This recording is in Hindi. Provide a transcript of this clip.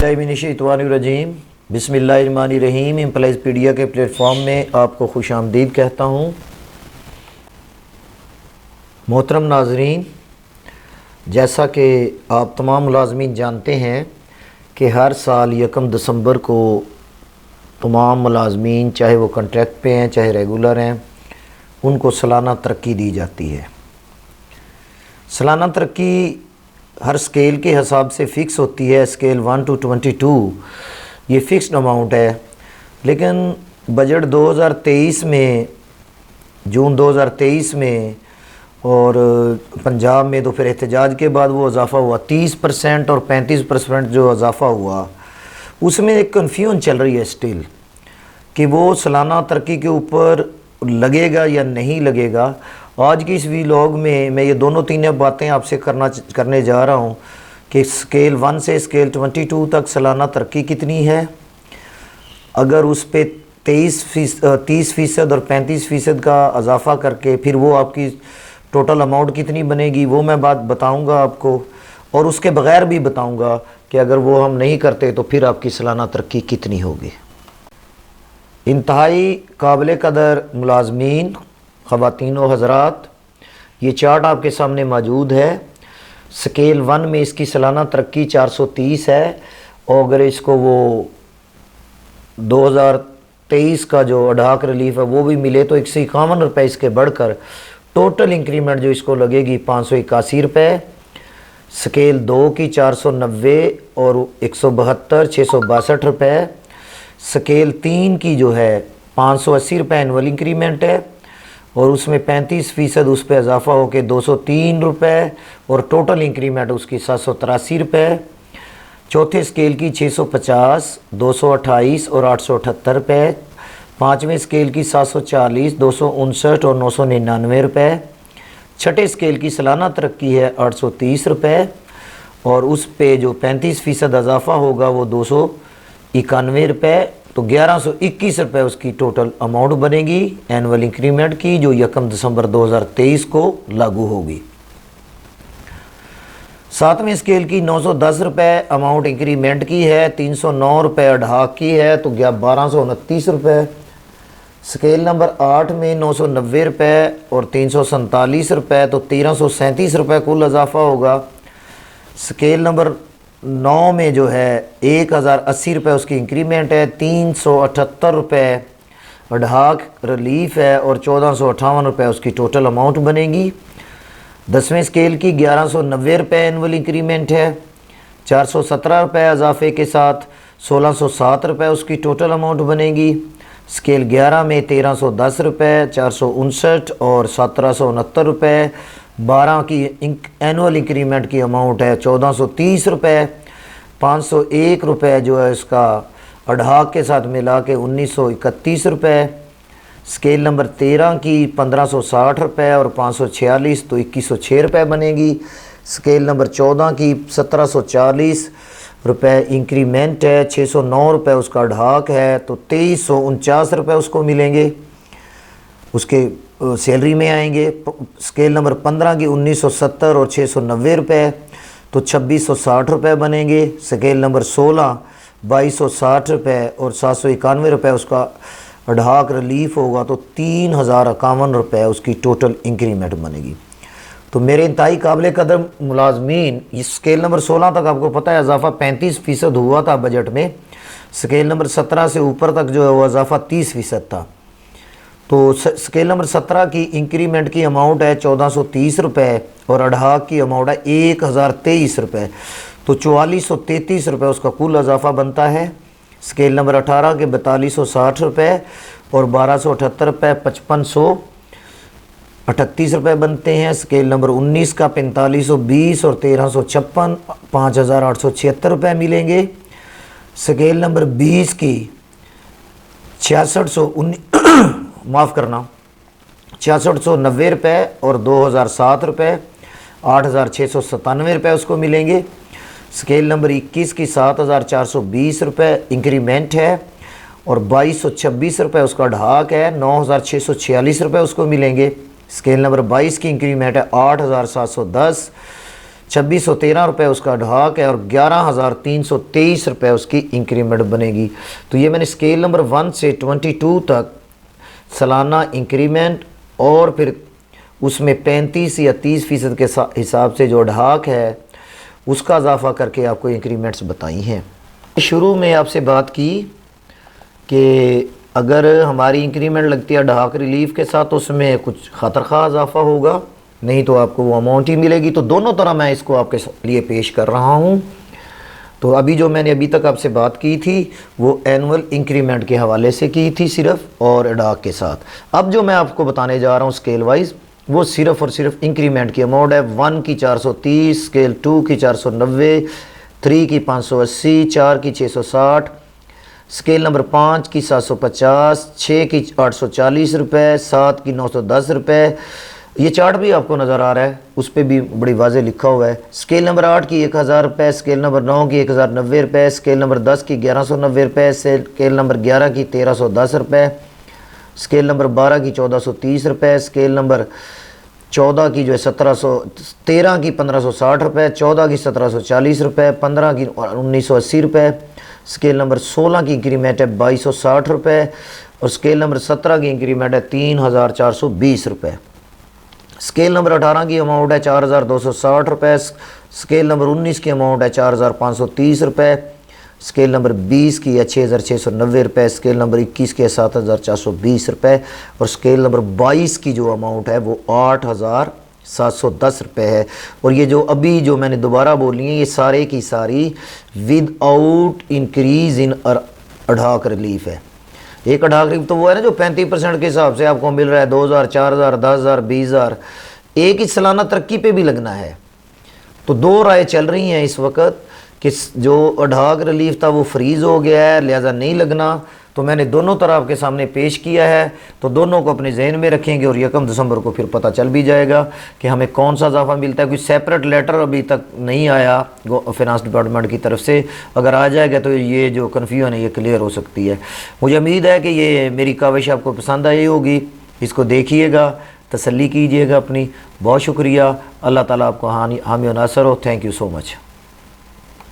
बिस्मिल्लाहिर्रहमानिर्रहीम बिस्मिल्लाहिर्रहमानिर्रहीम एम्प्लॉयज़पीडिया के प्लेटफॉर्म में आपको खुश आमदीद कहता हूँ। मोहतरम नाज़रीन, जैसा कि आप तमाम मुलाज़मीन जानते हैं कि हर साल 1 दिसंबर को तमाम मुलाज़मीन, चाहे वो कॉन्ट्रैक्ट पे हैं चाहे रेगुलर हैं, उनको सालाना तरक्की दी जाती है। सालाना तरक्की हर स्केल के हिसाब से फ़िक्स होती है। स्केल 1 to 22 ये फ़िक्स्ड अमाउंट है, लेकिन बजट 2023 में, जून 2023 में और पंजाब में तो फिर एहतजाज के बाद वो इजाफ़ा हुआ 30% और 35% जो इजाफ़ा हुआ, उसमें एक कन्फ्यूजन चल रही है स्टिल कि वो सालाना तरक्की के ऊपर लगेगा या नहीं लगेगा। आज की इस व्लॉग में मैं ये दोनों तीनों बातें आपसे करने जा रहा हूँ कि स्केल 1 से स्केल 22 तक सालाना तरक्की कितनी है। अगर उस पर 30% और 35% का इजाफ़ा करके फिर वो आपकी टोटल अमाउंट कितनी बनेगी, वो मैं बात बताऊँगा आपको, और उसके बग़ैर भी बताऊँगा कि अगर वो हम नहीं करते तो फिर आपकी सालाना तरक्की कितनी होगी। इंतहाई काबिल कदर मुलाज़मीन, ख़वातीन व हज़रात, ये चार्ट आपके सामने मौजूद है। स्केल 1 में इसकी सालाना तरक्की 430 है, और अगर इसको वो 2023 का जो अडाक रिलीफ है वो भी मिले तो 151 रुपये इसके बढ़कर टोटल इंक्रीमेंट जो इसको लगेगी 581 रुपये। स्केल 2 की 490 और 172 662 रुपये। स्केल 3 की जो है 580 रुपये एनुअल इंक्रीमेंट है, और उसमें 35% उस पर इजाफ़ा होकर 203 रुपये और टोटल इंक्रीमेंट उसकी 783 रुपये। चौथे स्केल की 650, 228 और 878 रुपये। पाँचवें स्केल की 740, 259 और 999 रुपये। छठे स्केल की सालाना तरक्की है 830 रुपये, और उस पे जो 35% इजाफ़ा होगा वो 291 रुपये। तो 1121 रुपये उसकी टोटल अमाउंट बनेगी एनुअल इंक्रीमेंट की, जो 1 दिसंबर 2023 को लागू होगी। सातवें स्केल की 910 रुपये अमाउंट इंक्रीमेंट की है, 309 रुपये अडाक की है, तो 1229 रुपये। स्केल नंबर 8 में 990 रुपये और 347 रुपये, तो 1337 रुपये कुल इजाफ़ा होगा। स्केल नंबर 9 में जो है 1080 रुपये उसकी इंक्रीमेंट है, 378 रुपये अडाक रिलीफ है, और 1458 रुपये उसकी टोटल अमाउंट बनेगी। 10वें स्केल की 1190 रुपये एनुअल इंक्रीमेंट है, 417 रुपये इजाफे के साथ 1607 रुपये उसकी टोटल अमाउंट बनेगी। स्केल 11 में 1310 रुपये, 459 और 1769 रुपये। 12 की एनुअल इंक्रीमेंट की अमाउंट है 1430 रुपये। 501 रुपये जो है इसका अडाक के साथ मिला के 1931 रुपये। स्केल नंबर 13 की 1560 रुपये और 546, तो 2106 रुपये बनेगी। स्केल नंबर 14 की 1740 रुपये इंक्रीमेंट है, 609 रुपये उसका अडाक है, तो 2349 रुपये उसको मिलेंगे, उसके सैलरी में आएंगे। स्केल नंबर 15 की 1970 और 690 रुपये, तो 2660 रुपये बनेंगे। स्केल नंबर 16 2260 रुपये और 791 रुपये उसका अडाक रिलीफ होगा, तो 3051 रुपये उसकी टोटल इंक्रीमेंट बनेगी। तो मेरे इंतहाई काबिल कदर मुलाजमीन, इस स्केल नंबर 16 तक आपको पता है इजाफ़ा 35% हुआ था बजट में। स्केल नंबर 17 से ऊपर तक जो है वो इजाफ़ा 30% था। तो स्केल नंबर 17 की इंक्रीमेंट की अमाउंट है 1430 रुपये और अडाक की अमाउंट है 1023 रुपये, तो 4433 रुपये उसका कुल इजाफ़ा बनता है। स्केल नंबर 18 के 4260 रुपये और 1278 रुपये 5538 रुपये बनते हैं। स्केल नंबर 19 का 4520 और 1356 5876 रुपये मिलेंगे। स्केल नंबर 20 की 6690 रुपये और 2007 रुपये, 8697 रुपये उसको मिलेंगे। स्केल नंबर 21 की 7420 रुपये इंक्रीमेंट है और 2226 रुपये उसका अडाक है, 9646 रुपये उसको मिलेंगे। स्केल नंबर 22 की इंक्रीमेंट है 8710, 2613 उसका ढाक है और 11,323 उसकी इंक्रीमेंट बनेगी। तो ये मैंने स्केल नंबर 1 से 22 तक सालाना इंक्रीमेंट और फिर उसमें 35 या 30% के हिसाब से जो ढाक है उसका इजाफा करके आपको इंक्रीमेंट्स बताई हैं। शुरू में आपसे बात की कि अगर हमारी इंक्रीमेंट लगती है ढाक रिलीफ के साथ तो उसमें कुछ खतर खा इजाफा होगा, नहीं तो आपको वो अमाउंट ही मिलेगी। तो दोनों तरह मैं इसको आपके लिए पेश कर रहा हूँ। तो अभी जो मैंने अभी तक आपसे बात की थी वो एनुअल इंक्रीमेंट के हवाले से की थी सिर्फ, और ढाक के साथ। अब जो मैं आपको बताने जा रहा हूँ स्केल वाइज, वो सिर्फ और सिर्फ इंक्रीमेंट की अमाउंट है। 1 की 430, स्केल 2 की 490, 3 की 580, 4 की 660, स्केल नंबर 5 की 750, 6 की 840 रुपये, 7 की 910 रुपये। ये चार्ट भी आपको नज़र आ रहा है, उस पर भी बड़ी वाज़े लिखा हुआ है। स्केल नंबर 8 की 1000 रुपये, स्केल नंबर 9 की 1090 रुपये, स्केल नंबर 10 की 1190 रुपये, स्केल नंबर 11 की 1310 रुपये, स्केल नंबर 12 की 1430 रुपये, स्केल नंबर 14 की जो है 13 की 1560 रुपये, 14 की 1740 रुपये, 15 की 1980 रुपये, स्केल नंबर 16 की इंक्रीमेंट है 2260 रुपये और स्केल नंबर 17 की इंक्रीमेंट है 3420 रुपये। स्केल नंबर 18 की अमाउंट है 4260 रुपये, स्केल नंबर 19 की अमाउंट है 4530 रुपये, स्केल नंबर 20 की है 6690 रुपये, स्केल नंबर 21 की है 7420 रुपये और स्केल नंबर 22 की जो अमाउंट है वो 8710 रुपये है। और ये जो अभी जो मैंने दोबारा बोली है ये सारे की सारी विद आउट इंक्रीज़ इन अढाक रिलीफ है। एक अढाक रिलीफ तो वो है ना जो 35% के हिसाब से आपको मिल रहा है, 2000, 4000, 10000, 20000। एक ही सालाना तरक्की पे भी लगना है। तो दो राय चल रही हैं इस वक्त कि जो अढाक रिलीफ था वो फ्रीज़ हो गया है, लिहाजा नहीं लगना। तो मैंने दोनों तरह आपके सामने पेश किया है, तो दोनों को अपने जहन में रखेंगे और 1 दिसंबर को फिर पता चल भी जाएगा कि हमें कौन सा इजाफा मिलता है। कोई सेपरेट लेटर अभी तक नहीं आया फिनांस डिपार्टमेंट की तरफ से, अगर आ जाएगा तो ये जो कन्फ्यूजन है ये क्लियर हो सकती है। मुझे उम्मीद है कि ये मेरी काविश आपको पसंद आई होगी, इसको देखिएगा, तसल्ली कीजिएगा अपनी। बहुत शुक्रिया, अल्लाह ताला आपको हामी और नासर हो। Thank you so much.